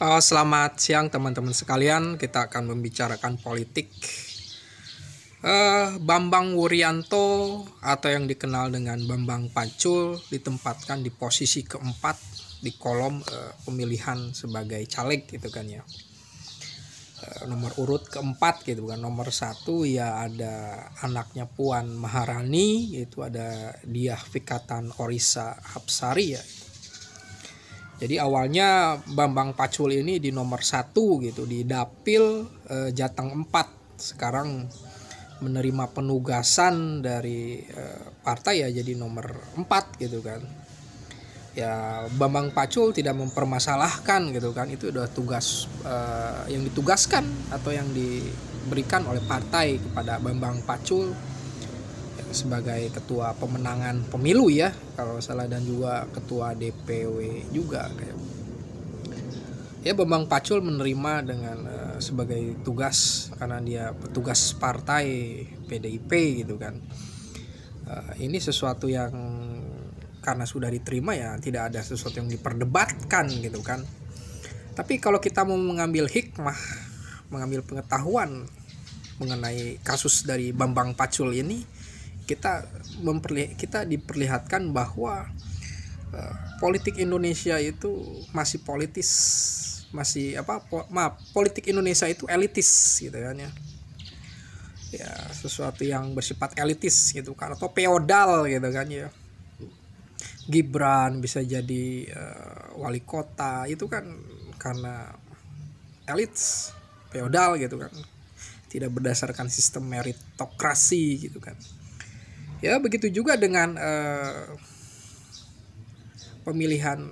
Selamat siang teman-teman sekalian, kita akan membicarakan politik. Bambang Wuryanto atau yang dikenal dengan Bambang Pacul ditempatkan di posisi keempat di kolom pemilihan sebagai caleg gitu kan ya. Nomor urut keempat gitu kan. Nomor satu ya ada anaknya Puan Maharani, yaitu ada Diah Fikatan Orisa Hapsari ya. Jadi awalnya Bambang Pacul ini di nomor 1 gitu, di Dapil Jateng 4. Sekarang menerima penugasan dari partai ya jadi nomor 4 gitu kan. Ya Bambang Pacul tidak mempermasalahkan gitu kan, itu udah tugas yang ditugaskan atau yang diberikan oleh partai kepada Bambang Pacul sebagai ketua pemenangan pemilu ya kalau salah, dan juga ketua DPW juga kayak. Ya Bambang Pacul menerima dengan sebagai tugas karena dia petugas partai PDIP gitu kan. Ini sesuatu yang karena sudah diterima ya tidak ada sesuatu yang diperdebatkan gitu kan. Tapi kalau kita mau mengambil hikmah, mengambil pengetahuan mengenai kasus dari Bambang Pacul ini, kita diperlihatkan bahwa politik Indonesia itu masih politis, politik Indonesia itu elitis gitu kan ya. Ya sesuatu yang bersifat elitis gitu kan, atau feodal gitu kan ya. Gibran bisa jadi wali kota itu kan karena elit feodal gitu kan, tidak berdasarkan sistem meritokrasi gitu kan. Ya begitu juga dengan pemilihan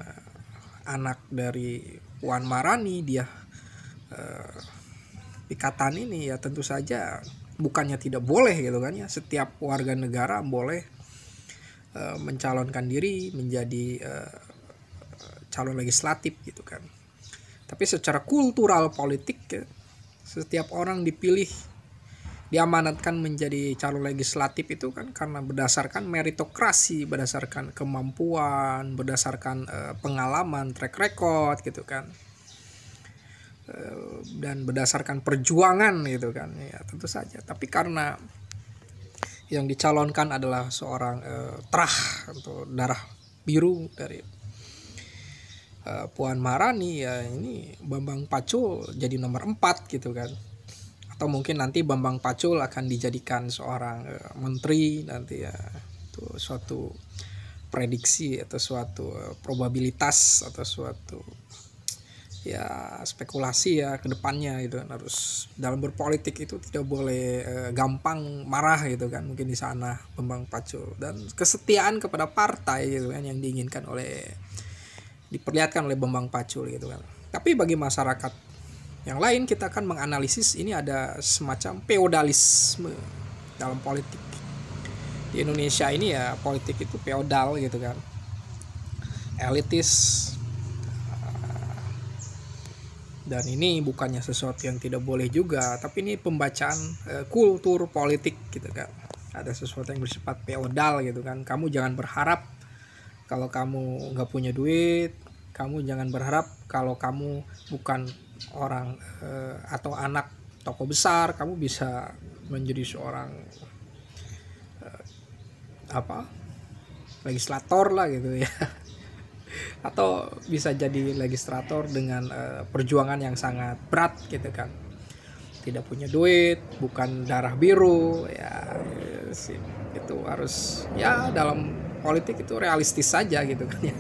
anak dari Puan Maharani, dia Fikatan ini ya tentu saja bukannya tidak boleh gitu kan ya, setiap warga negara boleh mencalonkan diri menjadi calon legislatif gitu kan. Tapi secara kultural politik ya, setiap orang dipilih diamanatkan menjadi calon legislatif itu kan karena berdasarkan meritokrasi, berdasarkan kemampuan, berdasarkan pengalaman, track record gitu kan, dan berdasarkan perjuangan gitu kan ya tentu saja. Tapi karena yang dicalonkan adalah seorang terah atau darah biru dari Puan Maharani, ya ini Bambang Pacul jadi nomor 4 gitu kan. Atau mungkin nanti Bambang Pacul akan dijadikan seorang menteri nanti ya, itu suatu prediksi atau suatu probabilitas atau suatu ya spekulasi ya ke depannya gitu. Harus dalam berpolitik itu tidak boleh gampang marah gitu kan, mungkin di sana Bambang Pacul, dan kesetiaan kepada partai gitu kan yang diperlihatkan oleh Bambang Pacul gitu kan. Tapi bagi masyarakat yang lain kita akan menganalisis ini ada semacam feodalisme dalam politik. Di Indonesia ini ya politik itu feodal gitu kan, elitis, dan ini bukannya sesuatu yang tidak boleh juga, tapi ini pembacaan kultur politik gitu kan. Ada sesuatu yang bersifat feodal gitu kan. Kamu jangan berharap kalau kamu nggak punya duit, kamu jangan berharap kalau kamu bukan orang atau anak tokoh besar kamu bisa menjadi seorang legislator lah gitu ya, atau bisa jadi legislator dengan perjuangan yang sangat berat gitu kan. Tidak punya duit, bukan darah biru ya, itu harus ya dalam politik itu realistis saja gitu kan ya,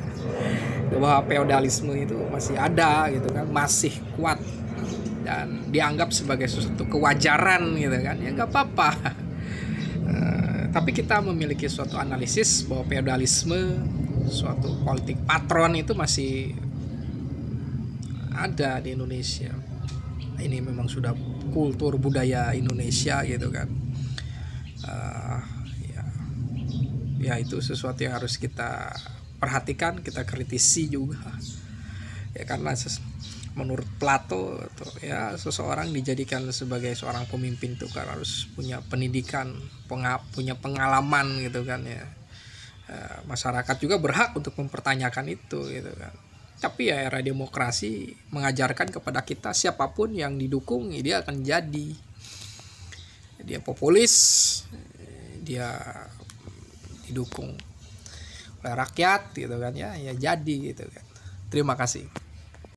bahwa feodalisme itu masih ada gitu kan, masih kuat dan dianggap sebagai sesuatu kewajaran gitu kan ya, nggak apa-apa. Tapi kita memiliki suatu analisis bahwa feodalisme, suatu politik patron itu masih ada di Indonesia. Ini memang sudah kultur budaya Indonesia gitu kan. Ya itu sesuatu yang harus kita perhatikan, kita kritisi juga ya, karena menurut Plato ya seseorang dijadikan sebagai seorang pemimpin itu kan harus punya pendidikan, punya pengalaman gitu kan ya. Masyarakat juga berhak untuk mempertanyakan itu gitu kan. Tapi ya era demokrasi mengajarkan kepada kita siapapun yang didukung ya dia akan jadi. Dia populis, dia didukung oleh rakyat gitu kan ya, ya jadi gitu kan. Terima kasih.